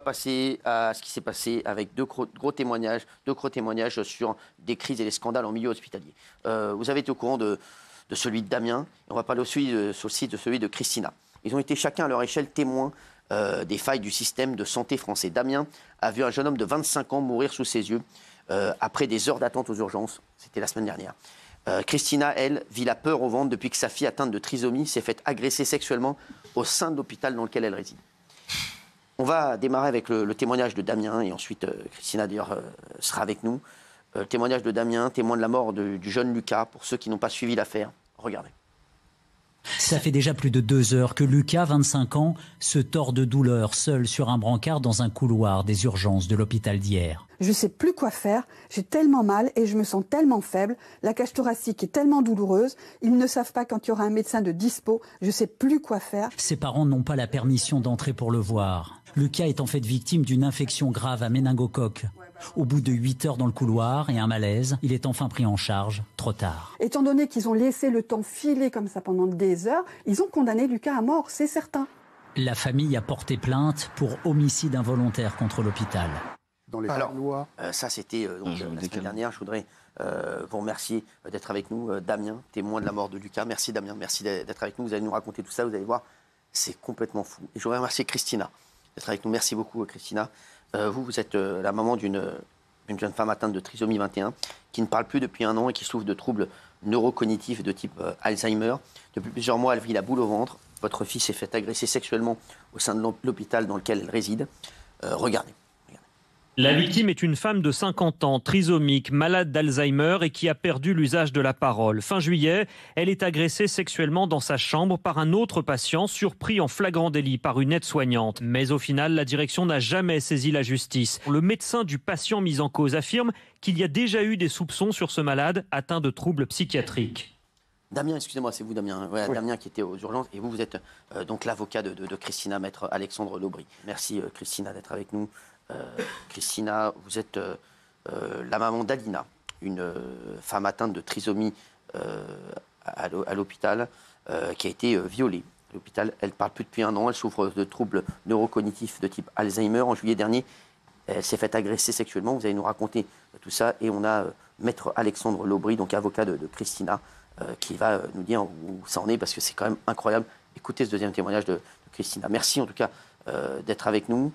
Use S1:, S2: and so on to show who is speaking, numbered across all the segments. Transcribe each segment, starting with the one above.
S1: passer à ce qui s'est passé avec deux gros témoignages sur des crises et des scandales en milieu hospitalier. Vous avez été au courant de celui de Damien, et on va parler aussi de celui de Christina. Ils ont été chacun à leur échelle témoins des failles du système de santé français. Damien a vu un jeune homme de 25 ans mourir sous ses yeux après des heures d'attente aux urgences. C'était la semaine dernière. Christina, elle, vit la peur au ventre depuis que sa fille atteinte de trisomie s'est faite agresser sexuellement au sein de l'hôpital dans lequel elle réside. On va démarrer avec le témoignage de Damien et ensuite Christina d'ailleurs sera avec nous. Le témoignage de Damien, témoin de la mort du jeune Lucas, pour ceux qui n'ont pas suivi l'affaire. Regardez.
S2: Ça fait déjà plus de 2 heures que Lucas, 25 ans, se tord de douleur, seul sur un brancard dans un couloir des urgences de l'hôpital d'hier.
S3: Je ne sais plus quoi faire, j'ai tellement mal et je me sens tellement faible. La cage thoracique est tellement douloureuse, ils ne savent pas quand il y aura un médecin de dispo, je ne sais plus quoi faire.
S2: Ses parents n'ont pas la permission d'entrer pour le voir. Lucas est en fait victime d'une infection grave à méningocoque. Au bout de 8 heures dans le couloir et un malaise, il est enfin pris en charge, trop tard.
S3: Étant donné qu'ils ont laissé le temps filer comme ça pendant des heures, ils ont condamné Lucas à mort, c'est certain.
S2: La famille a porté plainte pour homicide involontaire contre l'hôpital.
S4: Dans les lois.
S1: Ça, c'était la semaine dernière. Je voudrais vous remercier d'être avec nous. Damien, témoin de la mort de Lucas. Merci Damien, merci d'être avec nous. Vous allez nous raconter tout ça, vous allez voir, c'est complètement fou. Et je voudrais remercier Christina d'être avec nous. Merci beaucoup Christina. Vous êtes la maman d'une jeune femme atteinte de trisomie 21 qui ne parle plus depuis 1 an et qui souffre de troubles neurocognitifs de type Alzheimer. Depuis plusieurs mois, elle vit la boule au ventre. Votre fille s'est fait agresser sexuellement au sein de l'hôpital dans lequel elle réside. Regardez.
S5: La victime est une femme de 50 ans, trisomique, malade d'Alzheimer et qui a perdu l'usage de la parole. Fin juillet, elle est agressée sexuellement dans sa chambre par un autre patient surpris en flagrant délit par une aide-soignante. Mais au final, la direction n'a jamais saisi la justice. Le médecin du patient mis en cause affirme qu'il y a déjà eu des soupçons sur ce malade atteint de troubles psychiatriques.
S1: Damien, excusez-moi, c'est vous Damien. Ouais, oui. Damien qui était aux urgences et vous êtes donc l'avocat de Christina, maître Alexandre Laubry. Merci Christina d'être avec nous. Christina, vous êtes la maman d'Alina, une femme atteinte de trisomie à l'hôpital qui a été violée. À l'hôpital, elle ne parle plus depuis 1 an, elle souffre de troubles neurocognitifs de type Alzheimer. En juillet dernier, elle s'est faite agresser sexuellement. Vous allez nous raconter tout ça. Et on a maître Alexandre Laubry, donc avocat de Christina, qui va nous dire où ça en est, parce que c'est quand même incroyable. Écoutez ce deuxième témoignage de Christina. Merci en tout cas d'être avec nous.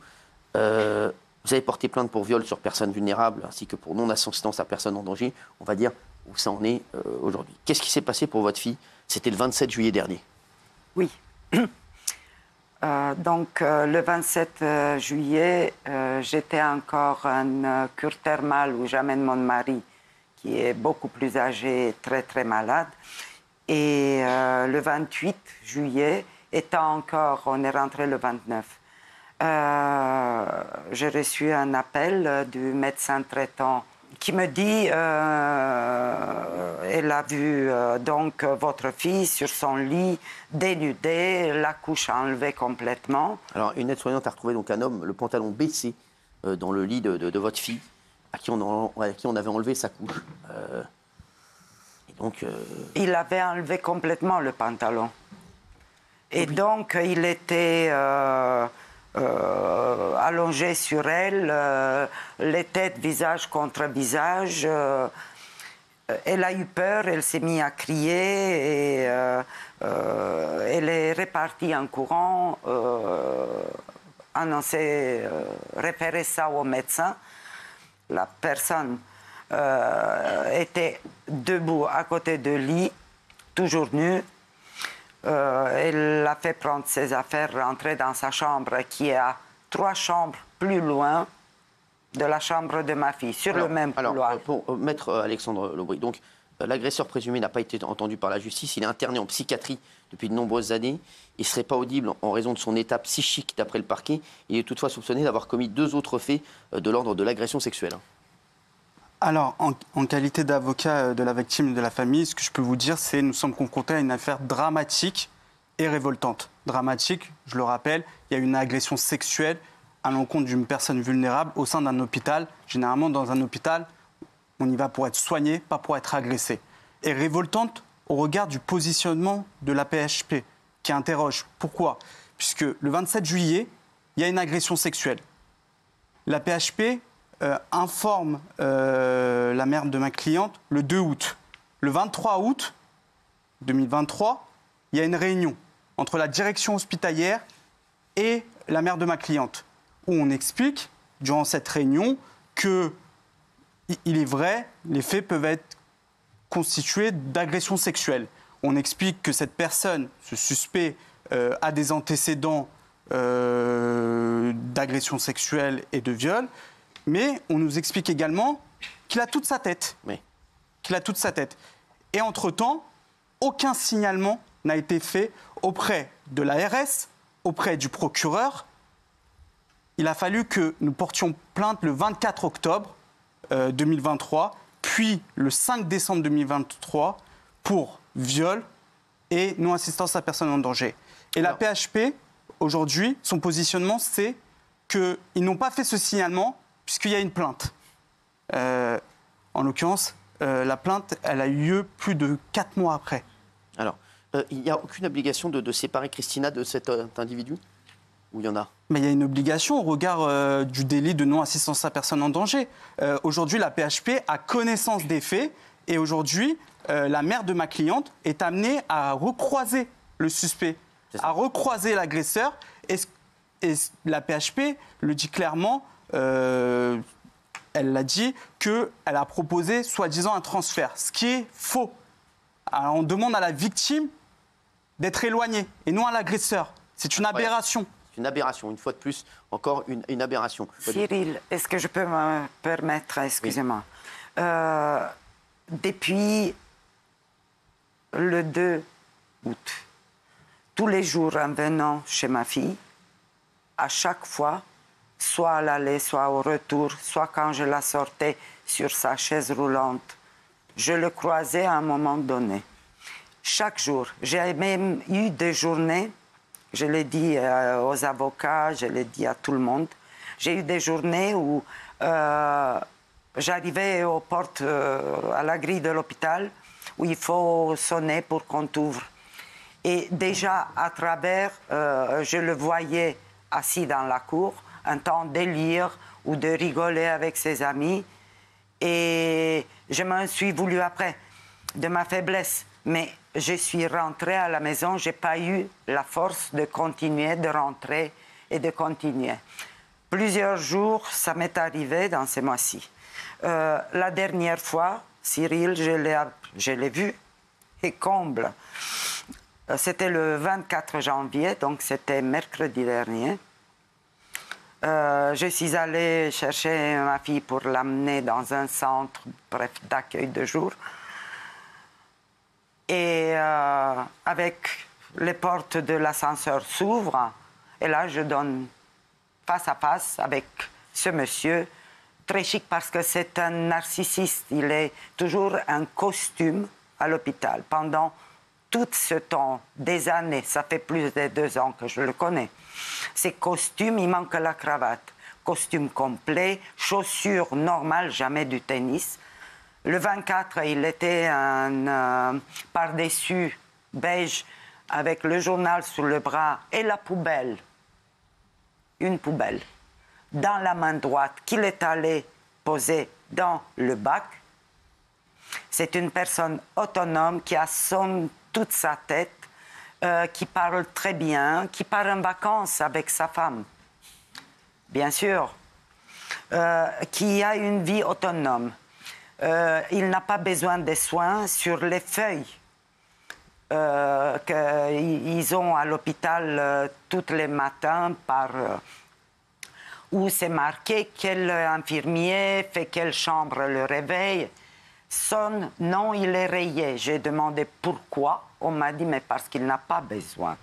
S1: Vous avez porté plainte pour viol sur personnes vulnérables ainsi que pour non-assistance à personne en danger. On va dire où ça en est aujourd'hui. Qu'est-ce qui s'est passé pour votre fille? C'était le 27 juillet dernier.
S6: Oui. Le 27 juillet, j'étais encore en cure thermale où j'amène mon mari qui est beaucoup plus âgé et très très malade. Et le 28 juillet, on est rentré le 29. J'ai reçu un appel du médecin traitant qui me dit elle a vu donc votre fille sur son lit dénudée, la couche enlevée complètement.
S1: Alors une aide-soignante a retrouvé donc un homme, le pantalon baissé, dans le lit de votre fille, à qui on avait enlevé sa couche. Et donc,
S6: il avait enlevé complètement le pantalon. Et oui. Donc il était allongé sur elle, les têtes visage contre visage. Elle a eu peur, elle s'est mise à crier et elle est repartie en courant, référer ça au médecin. La personne était debout à côté de lit, toujours nue. Elle a fait prendre ses affaires, rentrer dans sa chambre qui est à 3 chambres plus loin de la chambre de ma fille, sur le même couloir.
S1: Pour maître Alexandre Laubry, donc l'agresseur présumé n'a pas été entendu par la justice. Il est interné en psychiatrie depuis de nombreuses années. Il ne serait pas audible en raison de son état psychique d'après le parquet. Il est toutefois soupçonné d'avoir commis 2 autres faits de l'ordre de l'agression sexuelle.
S4: Alors, en qualité d'avocat de la victime et de la famille, ce que je peux vous dire, c'est que nous sommes confrontés à une affaire dramatique et révoltante. Dramatique, je le rappelle, il y a eu une agression sexuelle à l'encontre d'une personne vulnérable au sein d'un hôpital. Généralement, dans un hôpital, on y va pour être soigné, pas pour être agressé. Et révoltante au regard du positionnement de la PHP, qui interroge. Pourquoi? Puisque le 27 juillet, il y a une agression sexuelle. la PHP informe la mère de ma cliente le 2 août. Le 23 août 2023, il y a une réunion entre la direction hospitalière et la mère de ma cliente, où on explique, durant cette réunion, que il est vrai, les faits peuvent être constitués d'agression sexuelle. On explique que cette personne, ce suspect, a des antécédents d'agression sexuelle et de viol, mais on nous explique également qu'il a toute sa tête.
S1: Oui.
S4: Qu'il a toute sa tête. Et entre-temps, aucun signalement n'a été fait auprès de l'ARS, auprès du procureur. Il a fallu que nous portions plainte le 24 octobre 2023, puis le 5 décembre 2023 pour viol et non-assistance à personne en danger. Et la PHP, aujourd'hui, son positionnement, c'est qu'ils n'ont pas fait ce signalement puisqu'il y a une plainte. En l'occurrence, la plainte, elle a eu lieu plus de 4 mois après.
S1: Alors, il n'y a aucune obligation de séparer Christina de cet individu? Ou il y en a?
S4: Mais il y a une obligation au regard du délit de non-assistance à personne en danger. Aujourd'hui, la PHP a connaissance des faits et aujourd'hui, la mère de ma cliente est amenée à recroiser le suspect, à recroiser l'agresseur. Et la PHP le dit clairement, elle l'a dit, qu'elle a proposé soi-disant un transfert, ce qui est faux. Alors, on demande à la victime d'être éloignée et non à l'agresseur. C'est une aberration.
S1: C'est une aberration, une fois de plus, encore une aberration.
S6: Cyril, est-ce que je peux me permettre, excusez-moi, depuis le 2 août, tous les jours en venant chez ma fille, à chaque fois, soit à l'aller, soit au retour, soit quand je la sortais sur sa chaise roulante, je le croisais à un moment donné. Chaque jour. J'ai même eu des journées, je l'ai dit aux avocats, je l'ai dit à tout le monde, j'ai eu des journées où j'arrivais aux portes, à la grille de l'hôpital, où il faut sonner pour qu'on t'ouvre. Et déjà, à travers, je le voyais assis dans la cour, un temps de lire ou de rigoler avec ses amis. Et je m'en suis voulu après, de ma faiblesse. Mais je suis rentrée à la maison, je n'ai pas eu la force de continuer, de rentrer et de continuer. Plusieurs jours, ça m'est arrivé dans ces mois-ci. La dernière fois, Cyril, je l'ai vu, et comble. C'était le 24 janvier, donc c'était mercredi dernier. Je suis allée chercher ma fille pour l'amener dans un centre, bref, d'accueil de jour. Et avec les portes de l'ascenseur s'ouvrent, et là je donne face à face avec ce monsieur, très chic parce que c'est un narcissiste. Il est toujours en costume à l'hôpital. Pendant tout ce temps, des années, ça fait plus de 2 ans que je le connais. Ces costumes, il manque la cravate. Costume complet, chaussures normales, jamais du tennis. Le 24, il était un par-dessus beige avec le journal sous le bras et la poubelle. Une poubelle. Dans la main droite qu'il est allé poser dans le bac. C'est une personne autonome qui a toute sa tête, qui parle très bien, qui part en vacances avec sa femme, bien sûr, qui a une vie autonome. Il n'a pas besoin de soins sur les feuilles qu'ils ont à l'hôpital tous les matins où c'est marqué quel infirmier fait quelle chambre le réveil. Sonne, non, il est rayé. J'ai demandé pourquoi. On m'a dit, mais parce qu'il n'a pas besoin.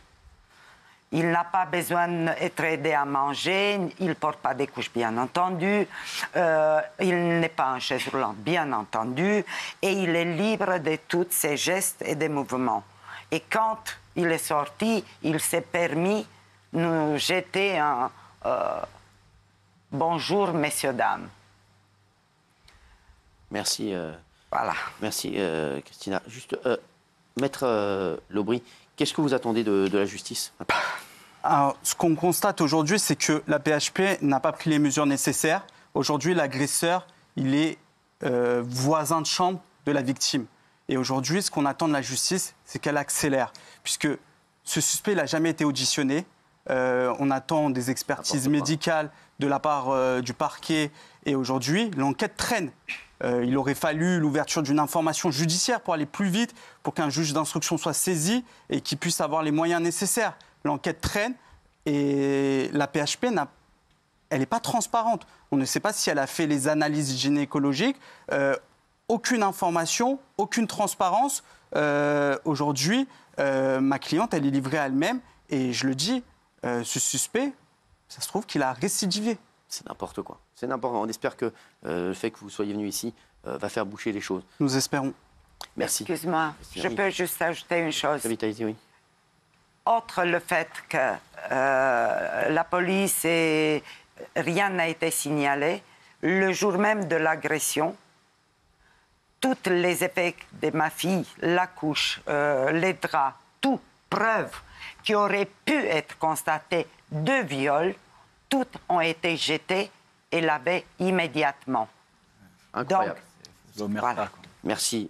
S6: Il n'a pas besoin d'être aidé à manger, il ne porte pas des couches, bien entendu. Il n'est pas en chaise roulante, bien entendu. Et il est libre de tous ses gestes et des mouvements. Et quand il est sorti, il s'est permis de nous jeter un bonjour, messieurs, dames.
S1: Merci.
S6: Voilà.
S1: Merci, Christina. Juste, Maître Lobry, qu'est-ce que vous attendez de la justice?
S4: Alors, ce qu'on constate aujourd'hui, c'est que la PHP n'a pas pris les mesures nécessaires. Aujourd'hui, l'agresseur, il est voisin de chambre de la victime. Et aujourd'hui, ce qu'on attend de la justice, c'est qu'elle accélère. Puisque ce suspect n'a jamais été auditionné. On attend des expertises médicales de la part du parquet. Et aujourd'hui, l'enquête traîne. Il aurait fallu l'ouverture d'une information judiciaire pour aller plus vite, pour qu'un juge d'instruction soit saisi et qu'il puisse avoir les moyens nécessaires. L'enquête traîne et la PHP, elle n'est pas transparente. On ne sait pas si elle a fait les analyses gynécologiques. Aucune information, aucune transparence. Aujourd'hui, ma cliente, elle est livrée à elle-même. Et je le dis, ce suspect, ça se trouve qu'il a récidivé.
S1: C'est n'importe quoi. C'est n'importe quoi. On espère que le fait que vous soyez venu ici va faire boucher les choses.
S4: Nous espérons.
S1: Merci.
S6: Excuse-moi, je peux juste ajouter une chose.
S1: Oui.
S6: Outre le fait que la police et rien n'a été signalé, le jour même de l'agression, toutes les effets de ma fille, la couche, les draps, tout, preuves qui auraient pu être constatées de viol, toutes ont été jetées et lavées immédiatement.
S1: Incroyable.
S6: Donc, voilà.
S1: Merci.